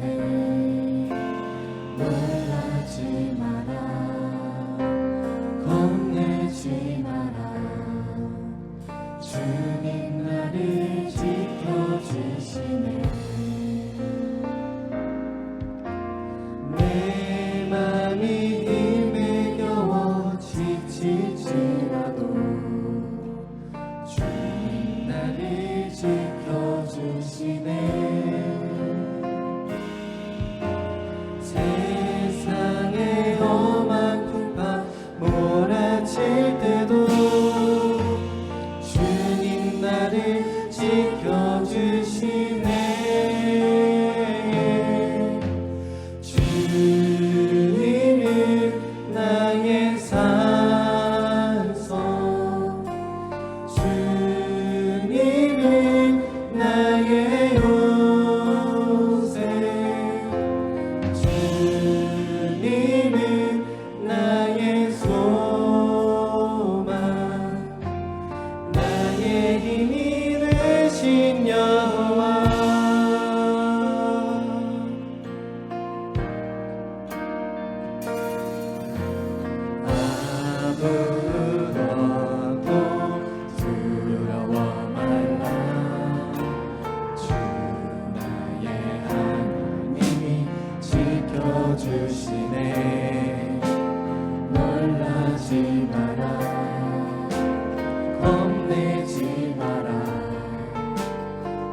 주시네. 놀라지 마라, 겁내지 마라. 주님 나를 지켜주시네. 내 맘이 힘에 겨워 지칠지라도 주님 나를 지켜주시네. 세상의 험한 풍파 몰아칠 때도 주님 나를 지켜주시네. 주님은 나의 산성, 주님은 나의 요새, 주님은 나의 소망, 나의 힘이 되신 여호와. 아무것도 두려워 말라. 주 나의 하나님이 지켜주시네. 놀라지 마라, 겁내지 마라.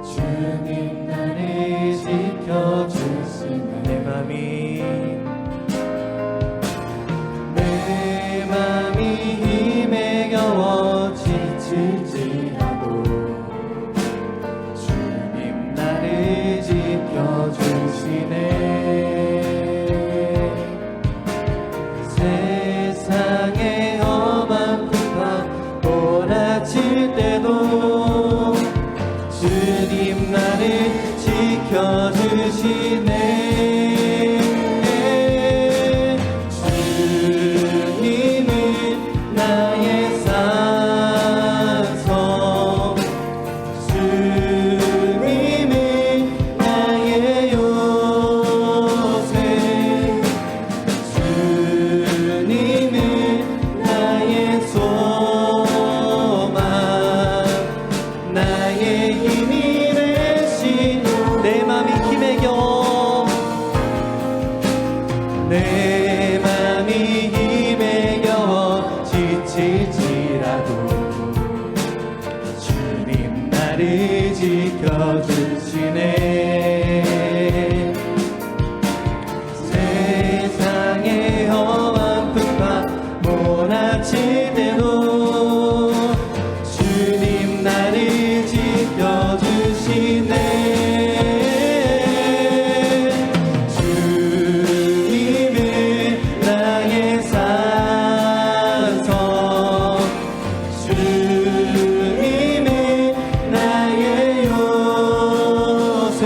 주님 나를 지켜주시네. 내 맘이 힘에 겨워 지칠지라도 주님 나를 지켜주시네. 세상의 험한 풍파 몰아칠 때도 주님 나를 지켜주시네. 주님은 나의 산성, 주님은 나의 요새, 주님은 나의 소망, 나의 힘이 되신. 내 맘이 힘에 겨워, 내 맘이 힘에 겨워 지칠지라도 주님 나를 지켜주시네. 세상의 험한 풍파 몰아칠 때도 주님 나를 지켜주시네. 주님은 나의 산성, 주님은 나의 요새,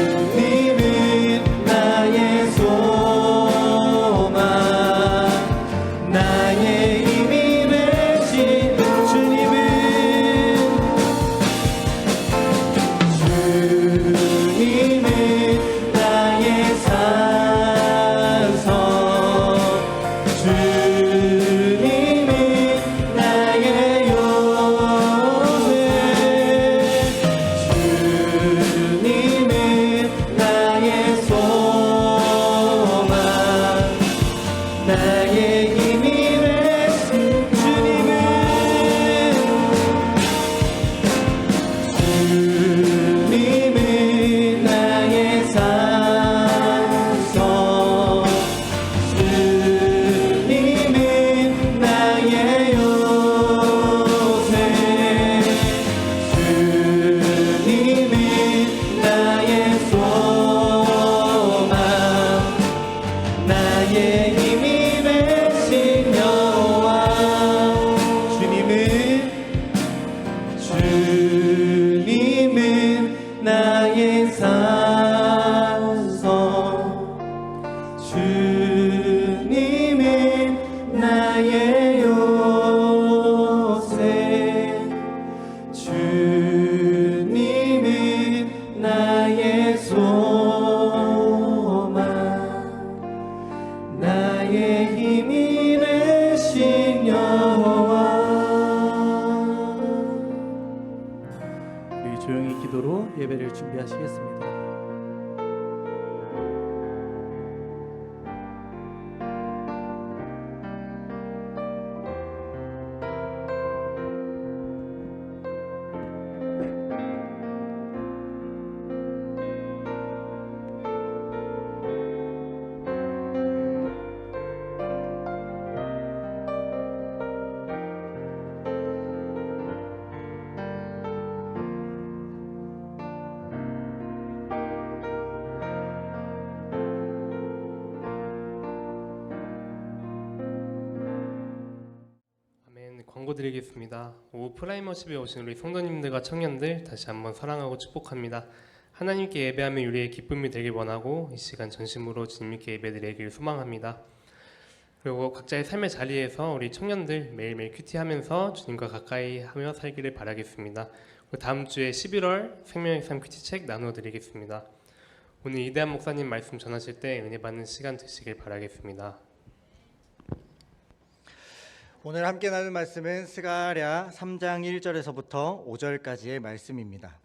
주님은 나의 소망, 나의 힘이 되신. 주님은 나의 산성, 주님은 나의 요새, 주님은 나의 소망, 나의 힘이 되신. 주님은 나의 산성, 주님은 나의 요새, 주님은 나의 소망, 나의 힘이 되신 여호와. 주님은 나의 산성, 주님은 나의 요새, 주님은 나의 나의 소망 나의 힘이 되신 여호와. 우리 조용히 기도로 예배를 준비하시겠습니다. 광고 드리겠습니다. 오후 프라이머십에 오신 우리 성도님들과 청년들 다시 한번 사랑하고 축복합니다. 하나님께 예배하며 우리의 기쁨이 되길 원하고 이 시간 전심으로 주님께 예배드리길 소망합니다. 그리고 각자의 삶의 자리에서 우리 청년들 매일매일 큐티하면서 주님과 가까이 하며 살기를 바라겠습니다. 그리고 다음 주에 11월 생명의 삶 큐티책 나누어 드리겠습니다. 오늘 이대한 목사님 말씀 전하실 때 은혜 받는 시간 되시길 바라겠습니다. 오늘 함께 나눌 말씀은 스가랴 3장 1절에서부터 5절까지의 말씀입니다.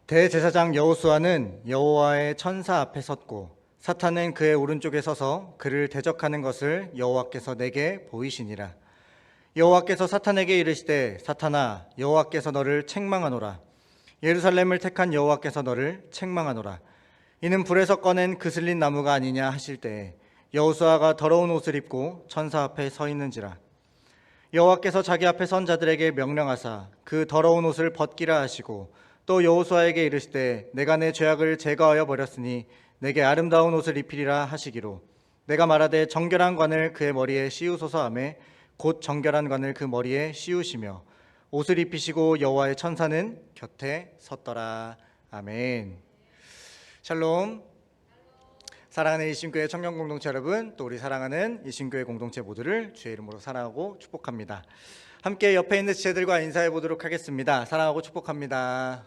대제사장 여호수아는 여호와의 천사 앞에 섰고 사탄은 그의 오른쪽에 서서 그를 대적하는 것을 여호와께서 내게 보이시니라. 여호와께서 사탄에게 이르시되 사탄아 여호와께서 너를 책망하노라. 예루살렘을 택한 여호와께서 너를 책망하노라. 이는 불에서 꺼낸 그슬린 나무가 아니냐 하실 때에 여호수아가 더러운 옷을 입고 천사 앞에 서 있는지라. 여호와께서 자기 앞에 선 자들에게 명령하사 그 더러운 옷을 벗기라 하시고 또 여호수아에게 이르시되 내가 내 죄악을 제거하여 버렸으니 내게 아름다운 옷을 입히리라 하시기로 내가 말하되 정결한 관을 그의 머리에 씌우소서 하매 곧 정결한 관을 그 머리에 씌우시며 옷을 입히시고 여호와의 천사는 곁에 섰더라. 아멘. 샬롬. 사랑하는 이신교회 청년 공동체 여러분, 또 우리 사랑하는 이신교회 공동체 모두를 주의 이름으로 사랑하고 축복합니다. 함께 옆에 있는 지체들과 인사해 보도록 하겠습니다. 사랑하고 축복합니다.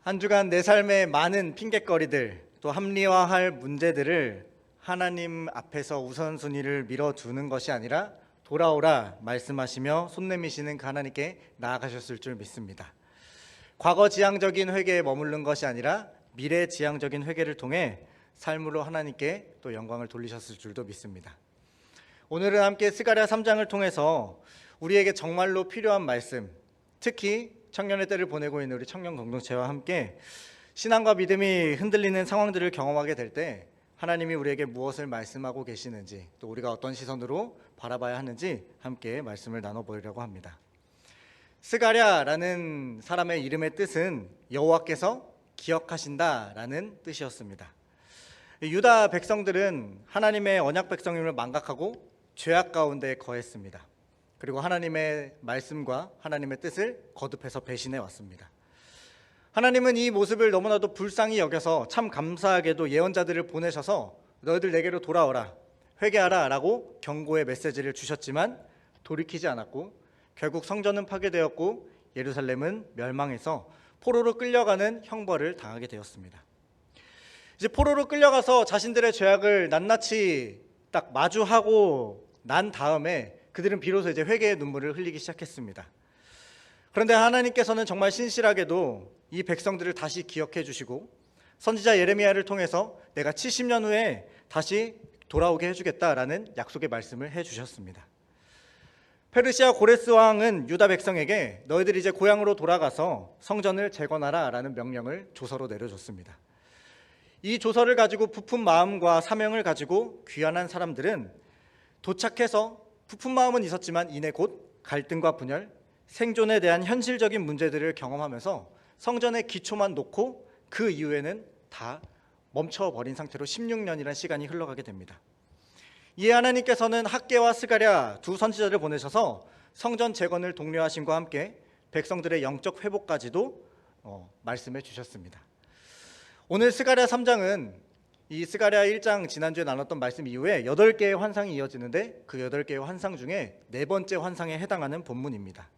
한 주간 내 삶의 많은 핑곗거리들, 또 합리화할 문제들을 하나님 앞에서 우선순위를 밀어두는 것이 아니라 돌아오라 말씀하시며 손 내미시는 그 하나님께 나아가셨을 줄 믿습니다. 과거 지향적인 회개에 머무른 것이 아니라 미래 지향적인 회개를 통해 삶으로 하나님께 또 영광을 돌리셨을 줄도 믿습니다. 오늘은 함께 스가랴 3장을 통해서 우리에게 정말로 필요한 말씀, 특히 청년의 때를 보내고 있는 우리 청년 공동체와 함께 신앙과 믿음이 흔들리는 상황들을 경험하게 될 때 하나님이 우리에게 무엇을 말씀하고 계시는지, 또 우리가 어떤 시선으로 바라봐야 하는지 함께 말씀을 나눠보려고 합니다. 스가랴라는 사람의 이름의 뜻은 여호와께서 기억하신다라는 뜻이었습니다. 유다 백성들은 하나님의 언약 백성임을 망각하고 죄악 가운데 거했습니다. 그리고 하나님의 말씀과 하나님의 뜻을 거듭해서 배신해 왔습니다. 하나님은 이 모습을 너무나도 불쌍히 여겨서 참 감사하게도 예언자들을 보내셔서 너희들 내게로 돌아오라, 회개하라 라고 경고의 메시지를 주셨지만 돌이키지 않았고 결국 성전은 파괴되었고 예루살렘은 멸망해서 포로로 끌려가는 형벌을 당하게 되었습니다. 이제 포로로 끌려가서 자신들의 죄악을 낱낱이 딱 마주하고 난 다음에 그들은 비로소 이제 회개의 눈물을 흘리기 시작했습니다. 그런데 하나님께서는 정말 신실하게도 이 백성들을 다시 기억해 주시고 선지자 예레미야를 통해서 내가 70년 후에 다시 돌아오게 해주겠다라는 약속의 말씀을 해주셨습니다. 페르시아 고레스 왕은 유다 백성에게 너희들이 이제 고향으로 돌아가서 성전을 재건하라 라는 명령을 조서로 내려줬습니다. 이 조서를 가지고 부푼 마음과 사명을 가지고 귀환한 사람들은 도착해서 부푼 마음은 있었지만 이내 곧 갈등과 분열, 생존에 대한 현실적인 문제들을 경험하면서 성전의 기초만 놓고 그 이후에는 다 멈춰버린 상태로 16년이라는 시간이 흘러가게 됩니다. 이에 하나님께서는 학개와 스가랴 두 선지자를 보내셔서 성전 재건을 독려하심과 함께 백성들의 영적 회복까지도 말씀해 주셨습니다. 오늘 스가랴 3장은 이 스가랴 1장 지난주에 나눴던 말씀 이후에 8개의 환상이 이어지는데 그 8개의 환상 중에 네 번째 환상에 해당하는 본문입니다.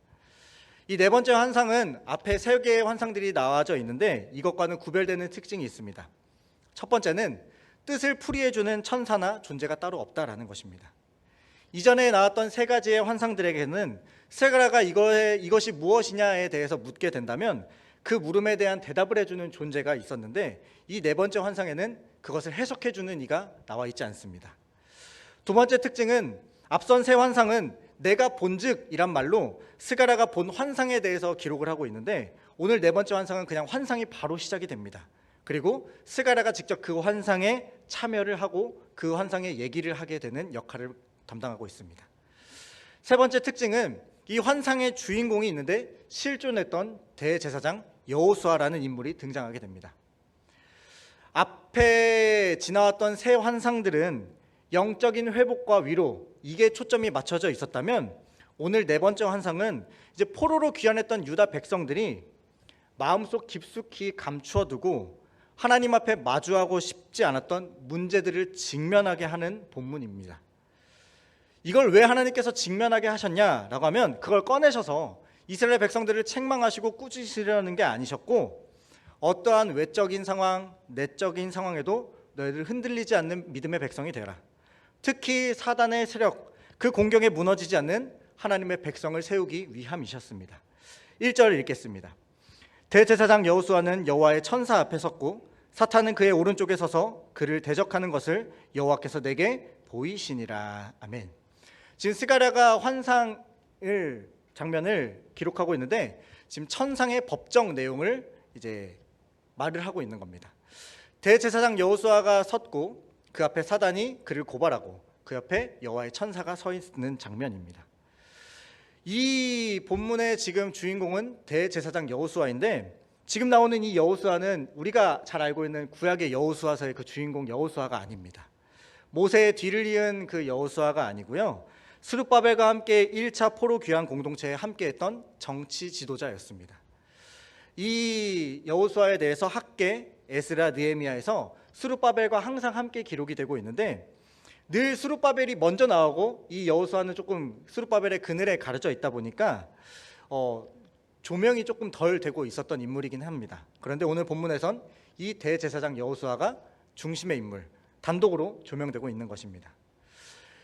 이 네 번째 환상은 앞에 3개의 환상들이 나와져 있는데 이것과는 구별되는 특징이 있습니다. 첫 번째는 뜻을 풀이해주는 천사나 존재가 따로 없다라는 것입니다. 이전에 나왔던 3가지의 환상들에게는 스가랴가 이것이 무엇이냐에 대해서 묻게 된다면 그 물음에 대한 대답을 해주는 존재가 있었는데 이 네 번째 환상에는 그것을 해석해주는 이가 나와 있지 않습니다. 두 번째 특징은 앞선 3 환상은 내가 본즉 이란 말로 스가랴가 본 환상에 대해서 기록을 하고 있는데 오늘 네 번째 환상은 그냥 환상이 바로 시작이 됩니다. 그리고 스가랴가 직접 그 환상에 참여를 하고 그 환상의 얘기를 하게 되는 역할을 담당하고 있습니다. 세 번째 특징은 이 환상의 주인공이 있는데 실존했던 대제사장 여호수아라는 인물이 등장하게 됩니다. 앞에 지나왔던 3 환상들은 영적인 회복과 위로 이게 초점이 맞춰져 있었다면 오늘 네 번째 환상은 이제 포로로 귀환했던 유다 백성들이 마음속 깊숙이 감추어 두고 하나님 앞에 마주하고 싶지 않았던 문제들을 직면하게 하는 본문입니다. 이걸 왜 하나님께서 직면하게 하셨냐라고 하면 그걸 꺼내셔서 이스라엘 백성들을 책망하시고 꾸짖으려는 게 아니셨고 어떠한 외적인 상황, 내적인 상황에도 너희들 흔들리지 않는 믿음의 백성이 되라. 특히 사단의 세력, 그 공격에 무너지지 않는 하나님의 백성을 세우기 위함이셨습니다. 1절을 읽겠습니다. 대제사장 여호수아는 여호와의 천사 앞에 섰고 사탄은 그의 오른쪽에 서서 그를 대적하는 것을 여호와께서 내게 보이시니라. 아멘. 지금 스가랴가 환상을 장면을 기록하고 있는데 지금 천상의 법정 내용을 이제 말을 하고 있는 겁니다. 대제사장 여호수아가 섰고 그 앞에 사단이 그를 고발하고 그 옆에 여호와의 천사가 서 있는 장면입니다. 이 본문의 지금 주인공은 대제사장 여호수아인데 지금 나오는 이 여호수아는 우리가 잘 알고 있는 구약의 여호수아서의 그 주인공 여호수아가 아닙니다. 모세의 뒤를 이은 그 여호수아가 아니고요. 스룹바벨과 함께 1차 포로 귀환 공동체에 함께했던 정치 지도자였습니다. 이 여호수아에 대해서 학계, 에스라, 느헤미야에서 스룹바벨과 항상 함께 기록이 되고 있는데 늘 스룹바벨이 먼저 나오고 이 여호수아는 조금 스룹바벨의 그늘에 가려져 있다 보니까 조명이 조금 덜 되고 있었던 인물이긴 합니다. 그런데 오늘 본문에선 이 대제사장 여호수아가 중심의 인물, 단독으로 조명되고 있는 것입니다.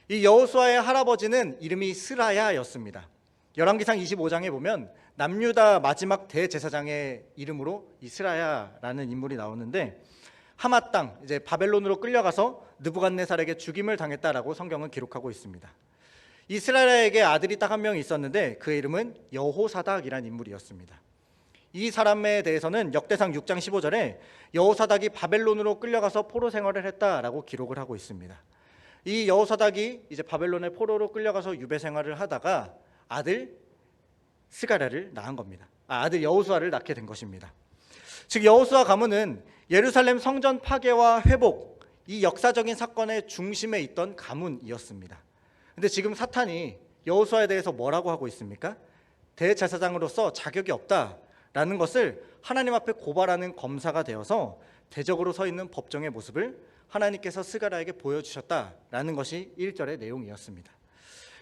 이 여호수아의 할아버지는 이름이 스라야였습니다. 열왕기상 25장에 보면 남유다 마지막 대제사장의 이름으로 이 스라야라는 인물이 나오는데 하맛 땅, 이제 바벨론으로 끌려가서 느부갓네살에게 죽임을 당했다라고 성경은 기록하고 있습니다. 이 스라야에게 아들이 딱 한 명 있었는데 그 이름은 여호사닥이라는 인물이었습니다. 이 사람에 대해서는 역대상 6장 15절에 여호사닥이 바벨론으로 끌려가서 포로 생활을 했다라고 기록을 하고 있습니다. 이 여호사닥이 이제 바벨론의 포로로 끌려가서 유배 생활을 하다가 아들 스가랴를 낳은 겁니다. 아들 여호수아를 낳게 된 것입니다. 즉 여호수아 가문은 예루살렘 성전 파괴와 회복, 이 역사적인 사건의 중심에 있던 가문이었습니다. 근데 지금 사탄이 여호수아에 대해서 뭐라고 하고 있습니까? 대제사장으로서 자격이 없다라는 것을 하나님 앞에 고발하는 검사가 되어서 대적으로 서 있는 법정의 모습을 하나님께서 스가랴에게 보여주셨다라는 것이 1절의 내용이었습니다.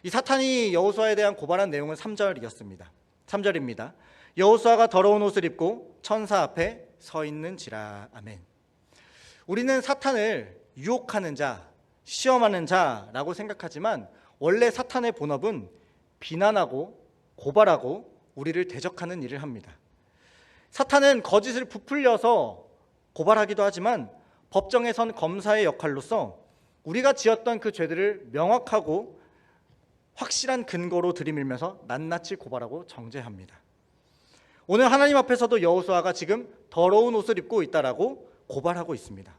이 사탄이 여호수아에 대한 고발한 내용은 3절이었습니다. 3절입니다. 여호수아가 더러운 옷을 입고 천사 앞에 서 있는지라. 아멘. 우리는 사탄을 유혹하는 자, 시험하는 자라고 생각하지만 원래 사탄의 본업은 비난하고 고발하고 우리를 대적하는 일을 합니다. 사탄은 거짓을 부풀려서 고발하기도 하지만 법정에선 검사의 역할로서 우리가 지었던 그 죄들을 명확하고 확실한 근거로 들이밀면서 낱낱이 고발하고 정죄합니다. 오늘 하나님 앞에서도 여호수아가 지금 더러운 옷을 입고 있다라고 고발하고 있습니다.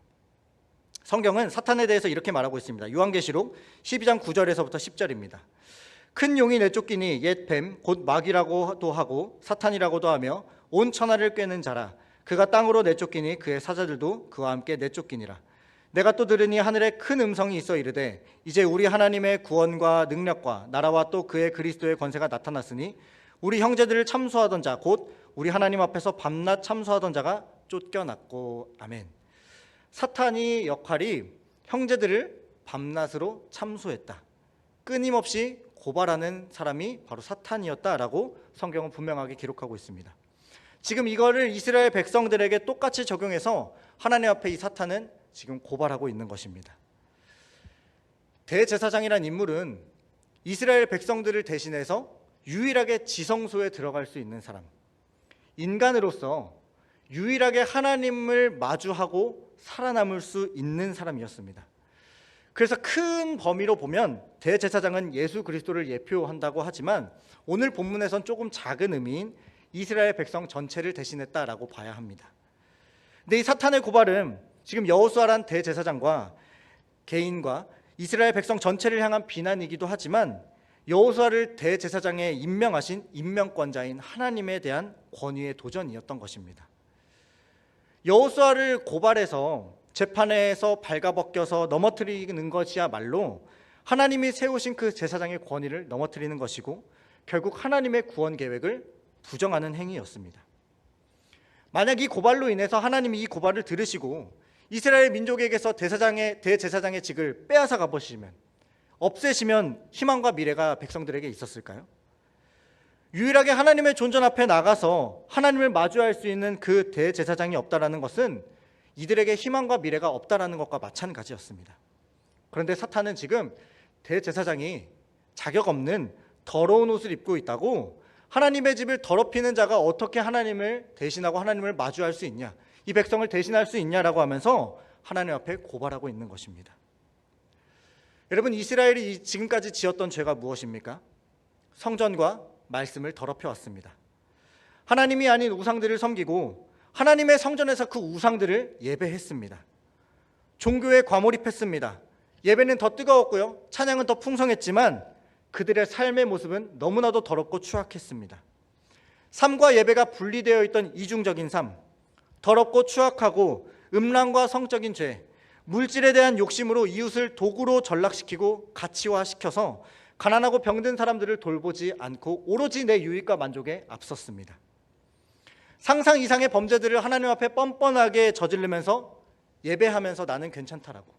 성경은 사탄에 대해서 이렇게 말하고 있습니다. 요한계시록 12장 9절에서부터 10절입니다. 큰 용이 내쫓기니 옛 뱀 곧 마귀라고도 하고 사탄이라고도 하며 온 천하를 꿰는 자라. 그가 땅으로 내쫓기니 그의 사자들도 그와 함께 내쫓기니라. 내가 또 들으니 하늘에 큰 음성이 있어 이르되 이제 우리 하나님의 구원과 능력과 나라와 또 그의 그리스도의 권세가 나타났으니 우리 형제들을 참소하던 자 곧 우리 하나님 앞에서 밤낮 참소하던 자가 쫓겨났고. 아멘. 사탄의 역할이 형제들을 밤낮으로 참소했다. 끊임없이 고발하는 사람이 바로 사탄이었다라고 성경은 분명하게 기록하고 있습니다. 지금 이거를 이스라엘 백성들에게 똑같이 적용해서 하나님 앞에 이 사탄은 지금 고발하고 있는 것입니다. 대제사장이란 인물은 이스라엘 백성들을 대신해서 유일하게 지성소에 들어갈 수 있는 사람, 인간으로서 유일하게 하나님을 마주하고 살아남을 수 있는 사람이었습니다. 그래서 큰 범위로 보면 대제사장은 예수 그리스도를 예표한다고 하지만 오늘 본문에선 조금 작은 의미인 이스라엘 백성 전체를 대신했다라고 봐야 합니다. 근데 이 사탄의 고발은 지금 여호수아란 대제사장과 개인과 이스라엘 백성 전체를 향한 비난이기도 하지만 여호수아를 대제사장에 임명하신 임명권자인 하나님에 대한 권위의 도전이었던 것입니다. 여호수아를 고발해서 재판에서 발가벗겨서 넘어뜨리는 것이야말로 하나님이 세우신 그 제사장의 권위를 넘어뜨리는 것이고 결국 하나님의 구원 계획을 부정하는 행위였습니다. 만약 이 고발로 인해서 하나님이 이 고발을 들으시고 이스라엘 민족에게서 대제사장의 직을 빼앗아 가보시면, 없애시면 희망과 미래가 백성들에게 있었을까요? 유일하게 하나님의 존전 앞에 나가서 하나님을 마주할 수 있는 그 대제사장이 없다라는 것은 이들에게 희망과 미래가 없다라는 것과 마찬가지였습니다. 그런데 사탄은 지금 대제사장이 자격 없는 더러운 옷을 입고 있다고, 하나님의 집을 더럽히는 자가 어떻게 하나님을 대신하고 하나님을 마주할 수 있냐, 이 백성을 대신할 수 있냐라고 하면서 하나님 앞에 고발하고 있는 것입니다. 여러분, 이스라엘이 지금까지 지었던 죄가 무엇입니까? 성전과 말씀을 더럽혀 왔습니다. 하나님이 아닌 우상들을 섬기고 하나님의 성전에서 그 우상들을 예배했습니다. 종교에 과몰입했습니다. 예배는 더 뜨거웠고요, 찬양은 더 풍성했지만 그들의 삶의 모습은 너무나도 더럽고 추악했습니다. 삶과 예배가 분리되어 있던 이중적인 삶, 더럽고 추악하고 음란과 성적인 죄, 물질에 대한 욕심으로 이웃을 도구로 전락시키고 가치화시켜서 가난하고 병든 사람들을 돌보지 않고 오로지 내 유익과 만족에 앞섰습니다. 상상 이상의 범죄들을 하나님 앞에 뻔뻔하게 저지르면서 예배하면서 나는 괜찮다라고,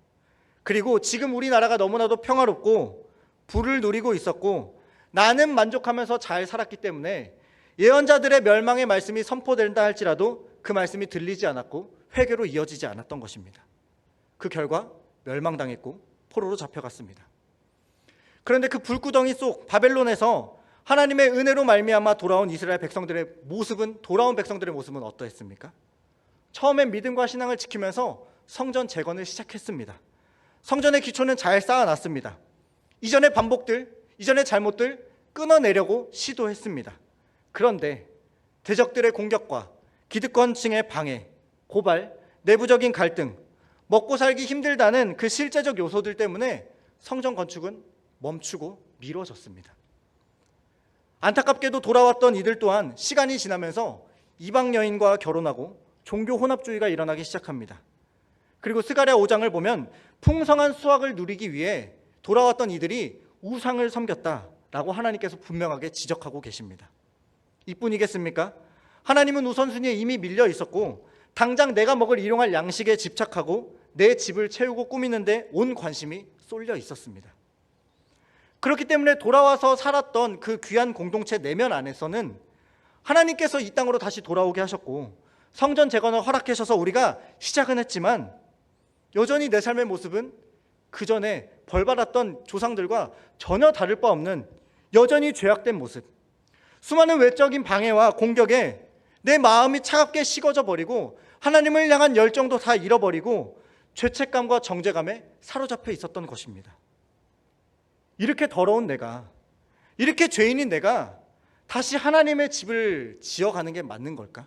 그리고 지금 우리나라가 너무나도 평화롭고 부를 누리고 있었고 나는 만족하면서 잘 살았기 때문에 예언자들의 멸망의 말씀이 선포된다 할지라도 그 말씀이 들리지 않았고 회개로 이어지지 않았던 것입니다. 그 결과 멸망당했고 포로로 잡혀갔습니다. 그런데 그 불구덩이 속 바벨론에서 하나님의 은혜로 말미암아 돌아온 이스라엘 백성들의 모습은, 돌아온 백성들의 모습은 어떠했습니까? 처음엔 믿음과 신앙을 지키면서 성전 재건을 시작했습니다. 성전의 기초는 잘 쌓아놨습니다. 이전의 반복들, 이전의 잘못들 끊어내려고 시도했습니다. 그런데 대적들의 공격과 기득권층의 방해, 고발, 내부적인 갈등, 먹고 살기 힘들다는 그 실제적 요소들 때문에 성전 건축은 멈추고 미뤄졌습니다. 안타깝게도 돌아왔던 이들 또한 시간이 지나면서 이방 여인과 결혼하고 종교 혼합주의가 일어나기 시작합니다. 그리고 스가랴 5장을 보면 풍성한 수확을 누리기 위해 돌아왔던 이들이 우상을 섬겼다라고 하나님께서 분명하게 지적하고 계십니다. 이뿐이겠습니까? 하나님은 우선순위에 이미 밀려 있었고 당장 내가 먹을 일용할 양식에 집착하고 내 집을 채우고 꾸미는데 온 관심이 쏠려 있었습니다. 그렇기 때문에 돌아와서 살았던 그 귀한 공동체 내면 안에서는 하나님께서 이 땅으로 다시 돌아오게 하셨고 성전 재건을 허락하셔서 우리가 시작은 했지만 여전히 내 삶의 모습은 그 전에 벌받았던 조상들과 전혀 다를 바 없는 여전히 죄악된 모습, 수많은 외적인 방해와 공격에 내 마음이 차갑게 식어져 버리고 하나님을 향한 열정도 다 잃어버리고 죄책감과 정죄감에 사로잡혀 있었던 것입니다. 이렇게 더러운 내가, 이렇게 죄인인 내가 다시 하나님의 집을 지어가는 게 맞는 걸까?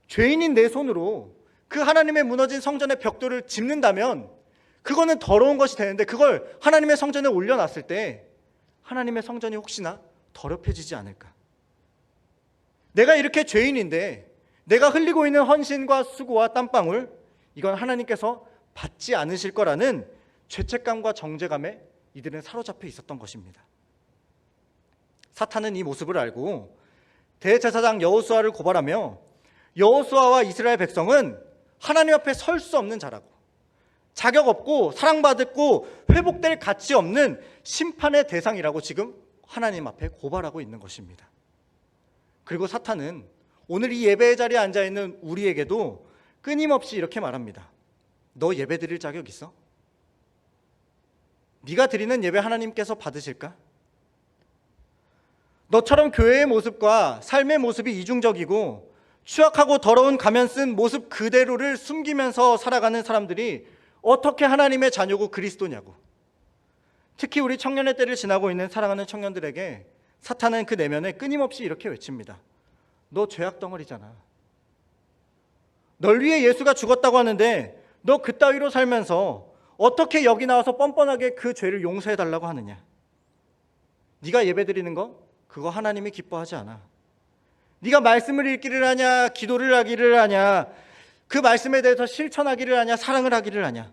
죄인인 내 손으로 그 하나님의 무너진 성전의 벽돌을 짚는다면 그거는 더러운 것이 되는데, 그걸 하나님의 성전에 올려놨을 때 하나님의 성전이 혹시나 더럽혀지지 않을까? 내가 이렇게 죄인인데 내가 흘리고 있는 헌신과 수고와 땀방울, 이건 하나님께서 받지 않으실 거라는 죄책감과 정죄감에 이들은 사로잡혀 있었던 것입니다. 사탄은 이 모습을 알고 대제사장 여호수아를 고발하며 여호수아와 이스라엘 백성은 하나님 앞에 설 수 없는 자라고, 자격 없고 사랑받고 회복될 가치 없는 심판의 대상이라고 지금 하나님 앞에 고발하고 있는 것입니다. 그리고 사탄은 오늘 이 예배의 자리에 앉아있는 우리에게도 끊임없이 이렇게 말합니다. 너 예배 드릴 자격 있어? 네가 드리는 예배 하나님께서 받으실까? 너처럼 교회의 모습과 삶의 모습이 이중적이고 추악하고 더러운 가면 쓴 모습 그대로를 숨기면서 살아가는 사람들이 어떻게 하나님의 자녀고 그리스도냐고. 특히 우리 청년의 때를 지나고 있는 사랑하는 청년들에게 사탄은 그 내면에 끊임없이 이렇게 외칩니다. 너 죄악 덩어리잖아. 널 위해 예수가 죽었다고 하는데 너 그따위로 살면서 어떻게 여기 나와서 뻔뻔하게 그 죄를 용서해달라고 하느냐. 네가 예배드리는 거 그거 하나님이 기뻐하지 않아. 네가 말씀을 읽기를 하냐, 기도를 하기를 하냐, 그 말씀에 대해서 실천하기를 하냐, 사랑을 하기를 하냐.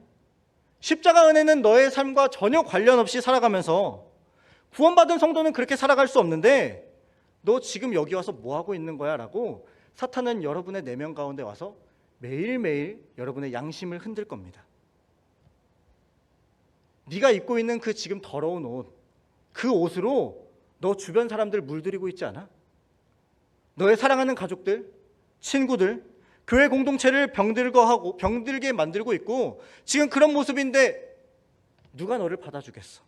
십자가 은혜는 너의 삶과 전혀 관련 없이 살아가면서 구원받은 성도는 그렇게 살아갈 수 없는데 너 지금 여기 와서 뭐 하고 있는 거야? 라고 사탄은 여러분의 내면 가운데 와서 매일매일 여러분의 양심을 흔들 겁니다. 네가 입고 있는 그 지금 더러운 옷, 그 옷으로 너 주변 사람들 물들이고 있지 않아? 너의 사랑하는 가족들, 친구들, 교회 공동체를 병들게 만들고 있고 지금 그런 모습인데 누가 너를 받아주겠어?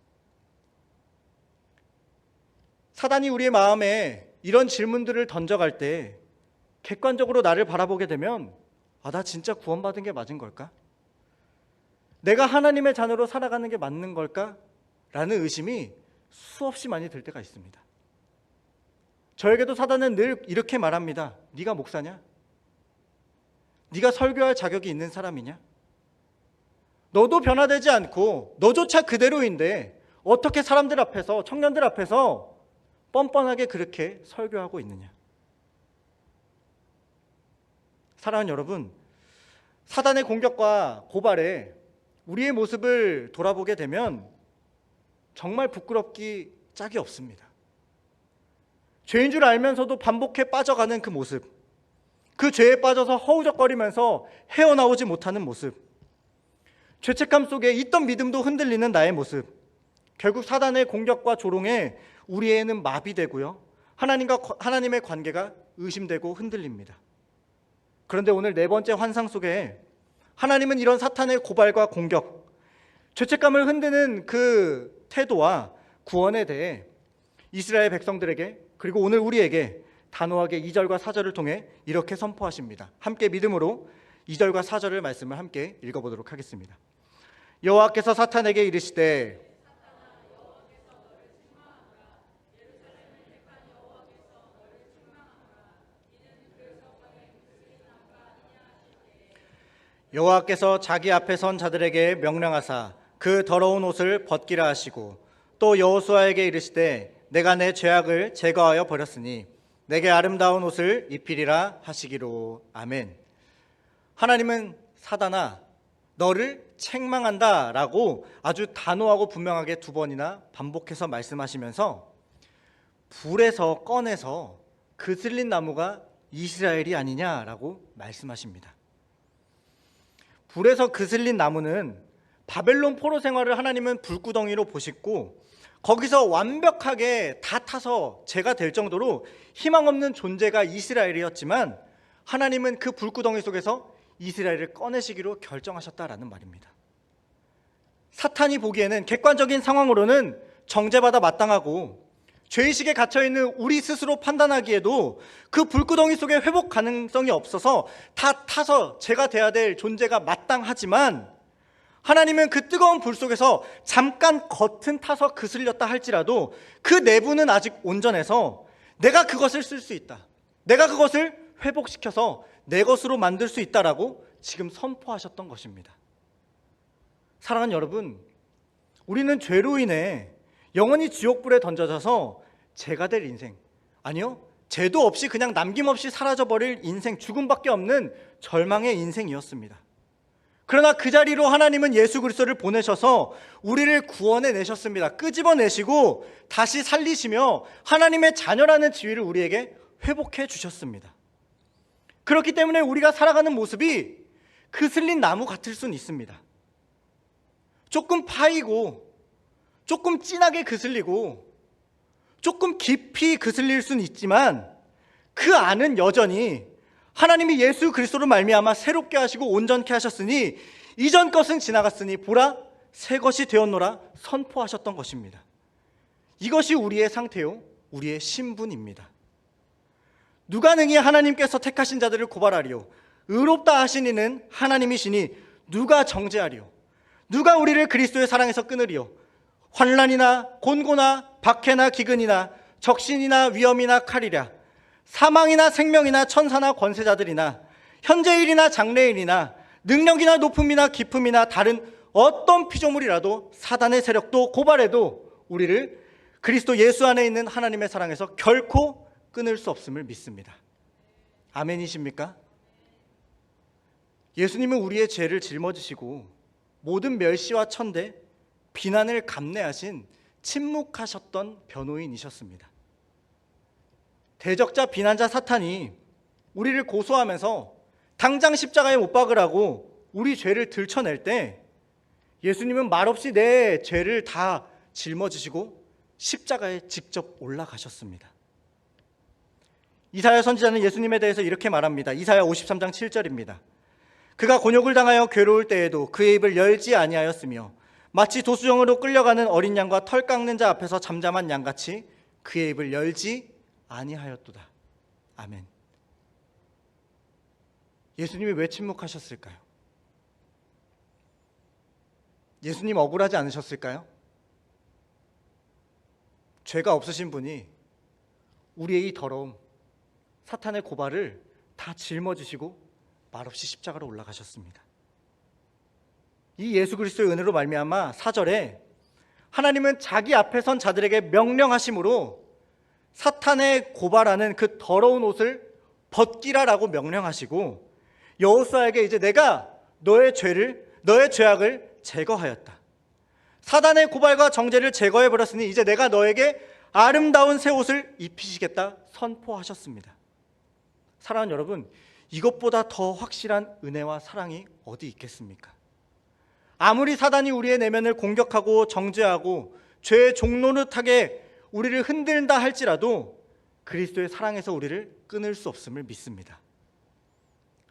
사단이 우리의 마음에 이런 질문들을 던져갈 때 객관적으로 나를 바라보게 되면 나 진짜 구원받은 게 맞은 걸까? 내가 하나님의 자녀로 살아가는 게 맞는 걸까? 라는 의심이 수없이 많이 들 때가 있습니다. 저에게도 사단은 늘 이렇게 말합니다. 네가 목사냐? 네가 설교할 자격이 있는 사람이냐? 너도 변화되지 않고 너조차 그대로인데 어떻게 사람들 앞에서, 청년들 앞에서 뻔뻔하게 그렇게 설교하고 있느냐? 사랑하는 여러분, 사단의 공격과 고발에 우리의 모습을 돌아보게 되면 정말 부끄럽기 짝이 없습니다. 죄인 줄 알면서도 반복해 빠져가는 그 모습, 그 죄에 빠져서 허우적거리면서 헤어나오지 못하는 모습, 죄책감 속에 있던 믿음도 흔들리는 나의 모습, 결국 사단의 공격과 조롱에 우리 애는 마비되고요, 하나님의 관계가 의심되고 흔들립니다. 그런데 오늘 네 번째 환상 속에 하나님은 이런 사탄의 고발과 공격, 죄책감을 흔드는 그 태도와 구원에 대해 이스라엘 백성들에게, 그리고 오늘 우리에게 단호하게 2절과 4절을 통해 이렇게 선포하십니다. 함께 믿음으로 2절과 4절을 말씀을 함께 읽어보도록 하겠습니다. 여호와께서 사탄에게 이르시되 여호와께서 자기 앞에 선 자들에게 명령하사 그 더러운 옷을 벗기라 하시고 또 여호수아에게 이르시되 내가 내 죄악을 제거하여 버렸으니 내게 아름다운 옷을 입히리라 하시기로. 아멘. 하나님은 사단아 너를 책망한다 라고 아주 단호하고 분명하게 2번이나 반복해서 말씀하시면서 불에서 꺼내서 그슬린 나무가 이스라엘이 아니냐라고 말씀하십니다. 불에서 그슬린 나무는 바벨론 포로 생활을 하나님은 불구덩이로 보셨고 거기서 완벽하게 다 타서 재가 될 정도로 희망 없는 존재가 이스라엘이었지만 하나님은 그 불구덩이 속에서 이스라엘을 꺼내시기로 결정하셨다라는 말입니다. 사탄이 보기에는 객관적인 상황으로는 정죄받아 마땅하고 죄의식에 갇혀있는 우리 스스로 판단하기에도 그 불구덩이 속에 회복 가능성이 없어서 다 타서 죄가 돼야 될 존재가 마땅하지만 하나님은 그 뜨거운 불 속에서 잠깐 겉은 타서 그슬렸다 할지라도 그 내부는 아직 온전해서 내가 그것을 쓸 수 있다, 내가 그것을 회복시켜서 내 것으로 만들 수 있다라고 지금 선포하셨던 것입니다. 사랑하는 여러분, 우리는 죄로 인해 영원히 지옥불에 던져져서 죄가 될 인생, 아니요, 죄도 없이 그냥 남김없이 사라져버릴 인생, 죽음밖에 없는 절망의 인생이었습니다. 그러나 그 자리로 하나님은 예수 그리스도를 보내셔서 우리를 구원해 내셨습니다. 끄집어내시고 다시 살리시며 하나님의 자녀라는 지위를 우리에게 회복해 주셨습니다. 그렇기 때문에 우리가 살아가는 모습이 그슬린 나무 같을 수는 있습니다. 조금 파이고 조금 진하게 그슬리고 조금 깊이 그슬릴 수는 있지만 그 안은 여전히 하나님이 예수 그리스도로 말미암아 새롭게 하시고 온전케 하셨으니 이전 것은 지나갔으니 보라 새 것이 되었노라 선포하셨던 것입니다. 이것이 우리의 상태요 우리의 신분입니다. 누가 능히 하나님께서 택하신 자들을 고발하리요 의롭다 하신 이는 하나님이시니 누가 정죄하리요 누가 우리를 그리스도의 사랑에서 끊으리요 환난이나 곤고나 박해나 기근이나 적신이나 위험이나 칼이랴 사망이나 생명이나 천사나 권세자들이나 현재일이나 장래일이나 능력이나 높음이나 깊음이나 다른 어떤 피조물이라도 사단의 세력도 고발해도 우리를 그리스도 예수 안에 있는 하나님의 사랑에서 결코 끊을 수 없음을 믿습니다. 아멘이십니까? 예수님은 우리의 죄를 짊어지시고 모든 멸시와 천대, 비난을 감내하신 침묵하셨던 변호인이셨습니다. 대적자 비난자 사탄이 우리를 고소하면서 당장 십자가에 못 박으라고 우리 죄를 들춰낼 때 예수님은 말없이 내 죄를 다 짊어지시고 십자가에 직접 올라가셨습니다. 이사야 선지자는 예수님에 대해서 이렇게 말합니다. 이사야 53장 7절입니다. 그가 곤욕을 당하여 괴로울 때에도 그의 입을 열지 아니하였으며 마치 도수정으로 끌려가는 어린 양과 털 깎는 자 앞에서 잠잠한 양같이 그의 입을 열지 아니하였도다. 아멘. 예수님이 왜 침묵하셨을까요? 예수님 억울하지 않으셨을까요? 죄가 없으신 분이 우리의 이 더러움, 사탄의 고발을 다 짊어지시고 말없이 십자가로 올라가셨습니다. 이 예수 그리스도의 은혜로 말미암아 4절에 하나님은 자기 앞에 선 자들에게 명령하심으로 사탄의 고발하는 그 더러운 옷을 벗기라라고 명령하시고 여호수아에게 이제 내가 너의 죄악을 제거하였다. 사단의 고발과 정죄를 제거해버렸으니 이제 내가 너에게 아름다운 새 옷을 입히시겠다 선포하셨습니다. 사랑하는 여러분, 이것보다 더 확실한 은혜와 사랑이 어디 있겠습니까? 아무리 사단이 우리의 내면을 공격하고 정죄하고 죄의 종노릇하게 우리를 흔든다 할지라도 그리스도의 사랑에서 우리를 끊을 수 없음을 믿습니다.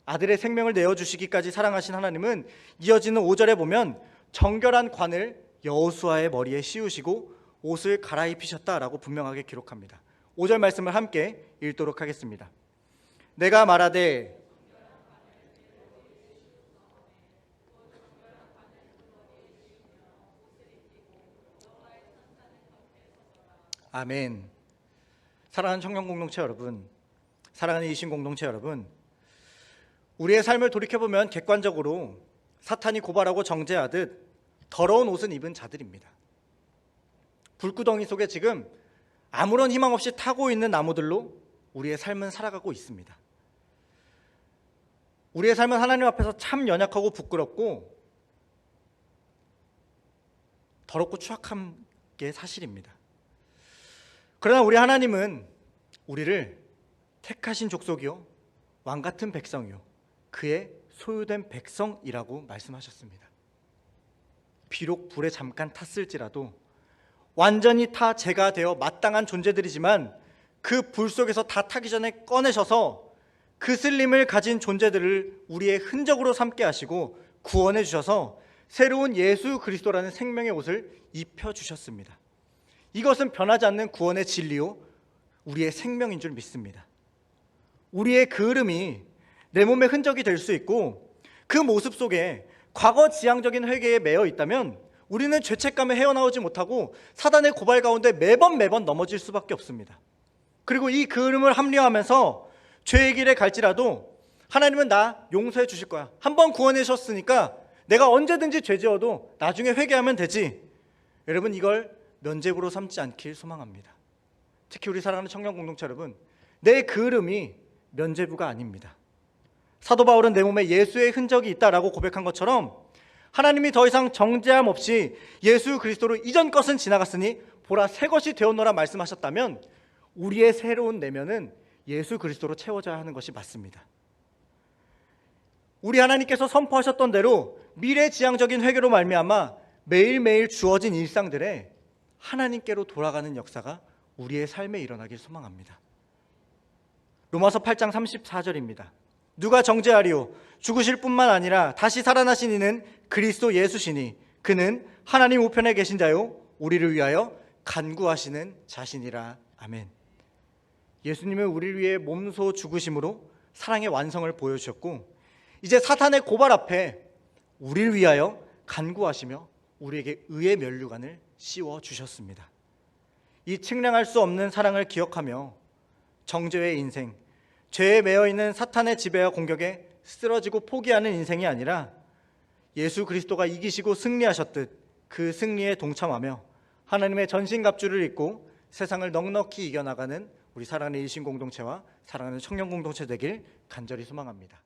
아들의 생명을 내어주시기까지 사랑하신 하나님은 이어지는 5절에 보면 정결한 관을 여호수아의 머리에 씌우시고 옷을 갈아입히셨다라고 분명하게 기록합니다. 5절 말씀을 함께 읽도록 하겠습니다. 내가 말하되 아멘. 사랑하는 청년 공동체 여러분, 사랑하는 이신 공동체 여러분, 우리의 삶을 돌이켜보면 객관적으로 사탄이 고발하고 정죄하듯 더러운 옷은 입은 자들입니다. 불구덩이 속에 지금 아무런 희망 없이 타고 있는 나무들로 우리의 삶은 살아가고 있습니다. 우리의 삶은 하나님 앞에서 참 연약하고 부끄럽고 더럽고 추악한 게 사실입니다. 그러나 우리 하나님은 우리를 택하신 족속이요 왕같은 백성이요 그의 소유된 백성이라고 말씀하셨습니다. 비록 불에 잠깐 탔을지라도 완전히 타 죄가 되어 마땅한 존재들이지만 그 불 속에서 다 타기 전에 꺼내셔서 그 슬림을 가진 존재들을 우리의 흔적으로 삼게 하시고 구원해 주셔서 새로운 예수 그리스도라는 생명의 옷을 입혀주셨습니다. 이것은 변하지 않는 구원의 진리요 우리의 생명인 줄 믿습니다. 우리의 그을음이 내 몸의 흔적이 될 수 있고 그 모습 속에 과거 지향적인 회개에 매여 있다면 우리는 죄책감에 헤어나오지 못하고 사단의 고발 가운데 매번 넘어질 수밖에 없습니다. 그리고 이 그을음을 합리화하면서 죄의 길에 갈지라도 하나님은 나 용서해 주실 거야. 한번 구원해 주셨으니까 내가 언제든지 죄 지어도 나중에 회개하면 되지. 여러분, 이걸 면죄부로 삼지 않길 소망합니다. 특히 우리 사랑하는 청년 공동체 여러분, 내 그을음이 면죄부가 아닙니다. 사도 바울은 내 몸에 예수의 흔적이 있다라고 고백한 것처럼 하나님이 더 이상 정죄함 없이 예수 그리스도로 이전 것은 지나갔으니 보라 새 것이 되었노라 말씀하셨다면 우리의 새로운 내면은 예수 그리스도로 채워져야 하는 것이 맞습니다. 우리 하나님께서 선포하셨던 대로 미래지향적인 회개로 말미암아 매일매일 주어진 일상들에 하나님께로 돌아가는 역사가 우리의 삶에 일어나길 소망합니다. 로마서 8장 34절입니다. 누가 정죄하리요? 죽으실 뿐만 아니라 다시 살아나신 이는 그리스도 예수시니 그는 하나님 우편에 계신 자요 우리를 위하여 간구하시는 자신이라. 아멘. 예수님은 우리를 위해 몸소 죽으심으로 사랑의 완성을 보여주셨고 이제 사탄의 고발 앞에 우리를 위하여 간구하시며 우리에게 의의 면류관을 씌워주셨습니다. 이 측량할 수 없는 사랑을 기억하며 정죄의 인생, 죄에 매여있는 사탄의 지배와 공격에 쓰러지고 포기하는 인생이 아니라 예수 그리스도가 이기시고 승리하셨듯 그 승리에 동참하며 하나님의 전신갑주를 입고 세상을 넉넉히 이겨나가는 우리 사랑하는 일신공동체와 사랑하는 청년공동체 되길 간절히 소망합니다.